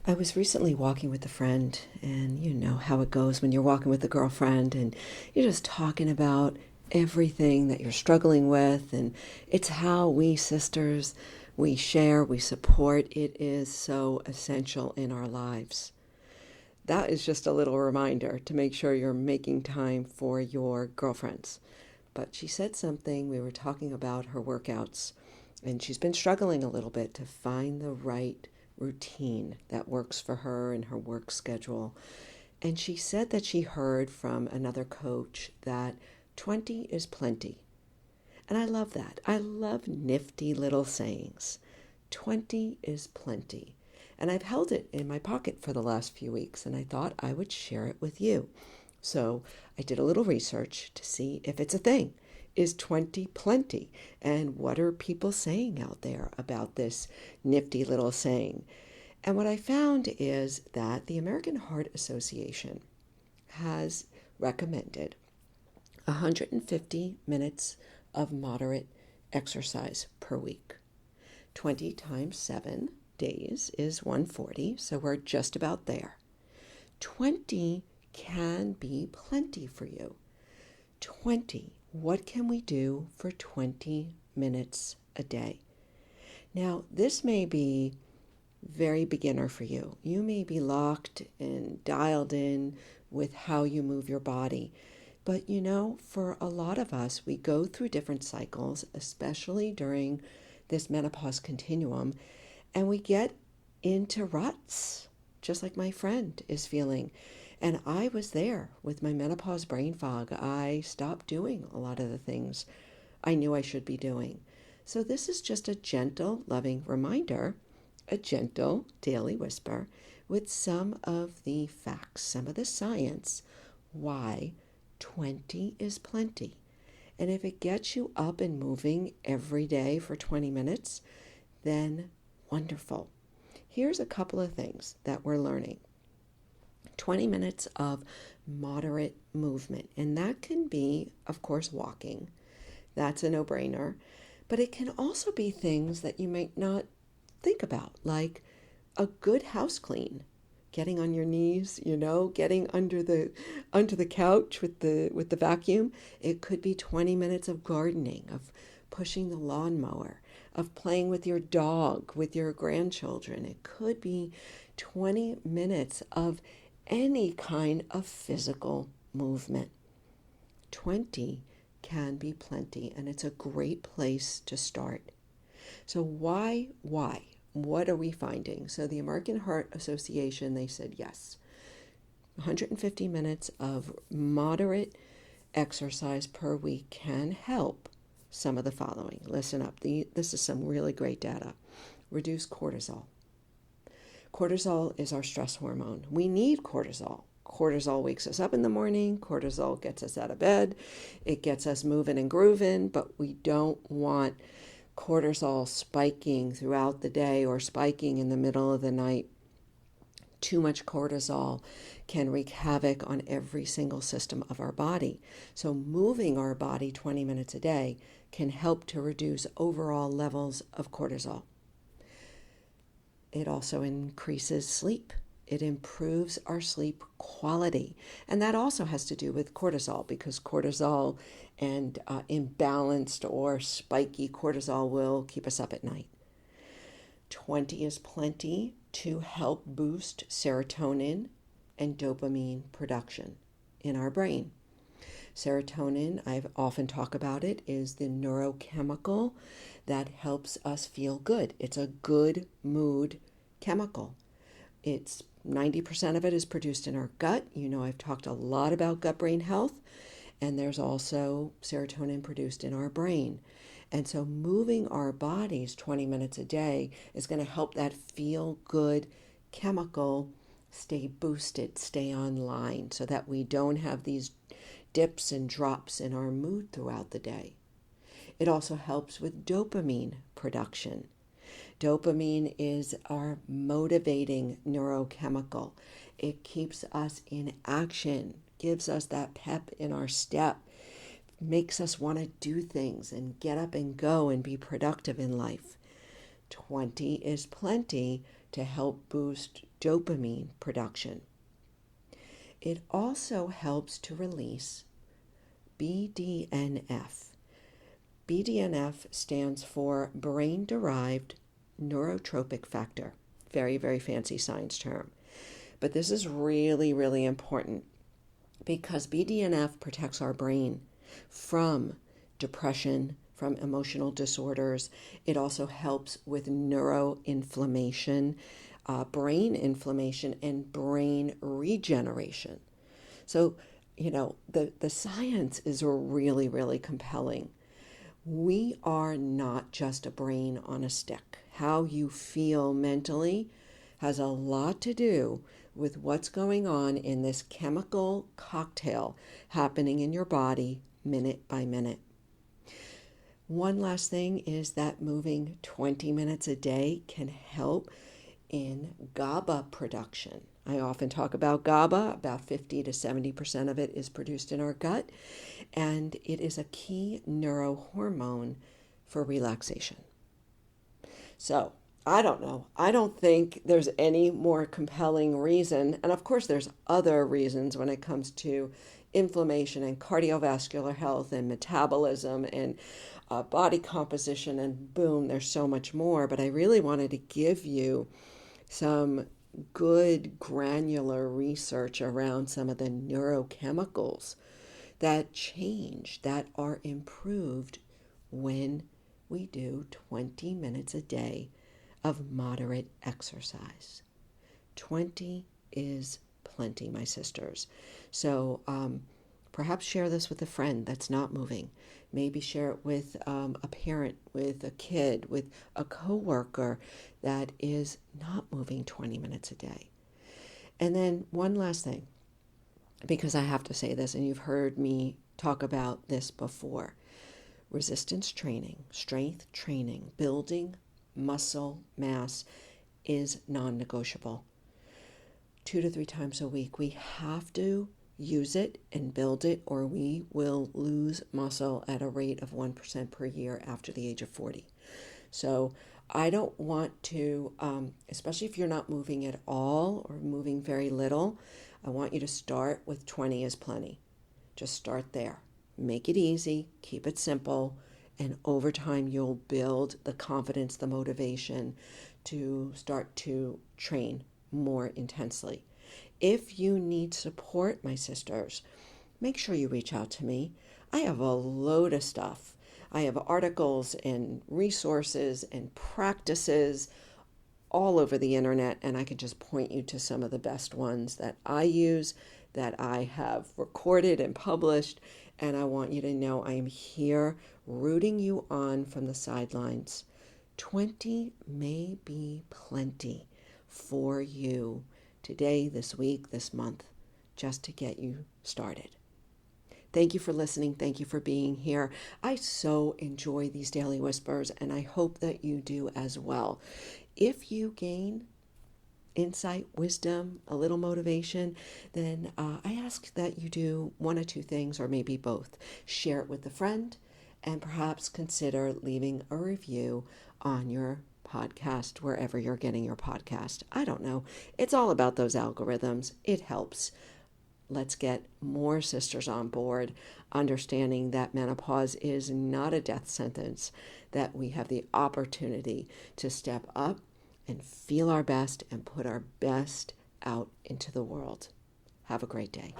I was recently walking with a friend, and you know how it goes when you're walking with a girlfriend and you're just talking about everything that you're struggling with. And it's how we sisters, we share, we support. It is so essential in our lives. That is just a little reminder to make sure you're making time for your girlfriends. But she said something, we were talking about her workouts, and she's been struggling a little bit to find the right routine that works for her and her work schedule. And she said that she heard from another coach that 20 is plenty. And I love that. I love nifty little sayings. 20 is plenty. And I've held it in my pocket for the last few weeks, and I thought I would share it with you. So I did a little research to see if it's a thing. Is 20 plenty? And what are people saying out there about this nifty little saying? And what I found is that the American Heart Association has recommended 150 minutes of moderate exercise per week. 20 times 7 days is 140, so we're just about there. 20 can be plenty for you. 20. What can we do for 20 minutes a day? Now, this may be very beginner for you. You may be locked and dialed in with how you move your body. But you know, for a lot of us, we go through different cycles, especially during this menopause continuum, and we get into ruts, just like my friend is feeling. And I was there with my menopause brain fog. I stopped doing a lot of the things I knew I should be doing. So this is just a gentle, loving reminder, a gentle daily whisper with some of the facts, some of the science, why 20 is plenty. And if it gets you up and moving every day for 20 minutes, then wonderful. Here's a couple of things that we're learning. 20 minutes of moderate movement, and that can be, of course, walking. That's a no-brainer. But it can also be things that you might not think about, like a good house clean, getting on your knees, getting under the couch with the vacuum. It could be 20 minutes of gardening, of pushing the lawnmower, of playing with your dog, with your grandchildren. It could be 20 minutes of any kind of physical movement. 20 can be plenty, and it's a great place to start. So why? What are we finding? So the American Heart Association, they said yes. 150 minutes of moderate exercise per week can help some of the following. Listen up. This is some really great data. Reduce cortisol. Cortisol is our stress hormone. We need cortisol. Cortisol wakes us up in the morning. Cortisol gets us out of bed. It gets us moving and grooving, but we don't want cortisol spiking throughout the day or spiking in the middle of the night. Too much cortisol can wreak havoc on every single system of our body. So moving our body 20 minutes a day can help to reduce overall levels of cortisol. It also increases sleep. It improves our sleep quality. And that also has to do with cortisol, because cortisol and imbalanced or spiky cortisol will keep us up at night. 20 is plenty to help boost serotonin and dopamine production in our brain. Serotonin, I've often talk about it, is the neurochemical that helps us feel good. It's a good mood chemical. It's 90% of it is produced in our gut. You know, I've talked a lot about gut-brain health, and there's also serotonin produced in our brain. And so moving our bodies 20 minutes a day is going to help that feel-good chemical stay boosted, stay online, so that we don't have these dips and drops in our mood throughout the day. It also helps with dopamine production. Dopamine is our motivating neurochemical. It keeps us in action, gives us that pep in our step, makes us want to do things and get up and go and be productive in life. 20 is plenty to help boost dopamine production. It also helps to release BDNF. BDNF stands for brain-derived neurotrophic factor. Very, very fancy science term. But this is really, really important because BDNF protects our brain from depression, from emotional disorders. It also helps with neuroinflammation, brain inflammation, and brain regeneration. So, the science is really, really compelling. We are not just a brain on a stick. How you feel mentally has a lot to do with what's going on in this chemical cocktail happening in your body minute by minute. One last thing is that moving 20 minutes a day can help in GABA production. I often talk about GABA. About 50 to 70% of it is produced in our gut, and it is a key neurohormone for relaxation. So, I don't know. I don't think there's any more compelling reason. And of course, there's other reasons when it comes to inflammation and cardiovascular health and metabolism and body composition. And boom, there's so much more. But I really wanted to give you some good granular research around some of the neurochemicals that change, that are improved when we do 20 minutes a day of moderate exercise. 20 is plenty, my sisters. So perhaps share this with a friend that's not moving. Maybe share it with a parent, with a kid, with a coworker that is not moving 20 minutes a day. And then one last thing, because I have to say this, and you've heard me talk about this before. Resistance training, strength training, building muscle mass is non-negotiable. 2 to 3 times a week. We have to use it and build it, or we will lose muscle at a rate of 1% per year after the age of 40. So I don't want to, especially if you're not moving at all or moving very little, I want you to start with 20 is plenty. Just start there. Make it easy, keep it simple, and over time you'll build the confidence, the motivation to start to train more intensely. If you need support, my sisters, make sure you reach out to me. I have a load of stuff. I have articles and resources and practices all over the internet, and I can just point you to some of the best ones that I use, that I have recorded and published, and I want you to know I am here rooting you on from the sidelines. 20 may be plenty for you today, this week, this month, just to get you started. Thank you for listening. Thank you for being here. I so enjoy these daily whispers, and I hope that you do as well. If you gain insight, wisdom, a little motivation, then I ask that you do one of two things, or maybe both. Share it with a friend, and perhaps consider leaving a review on your podcast, wherever you're getting your podcast. I don't know. It's all about those algorithms. It helps. Let's get more sisters on board, understanding that menopause is not a death sentence, that we have the opportunity to step up and feel our best and put our best out into the world. Have a great day.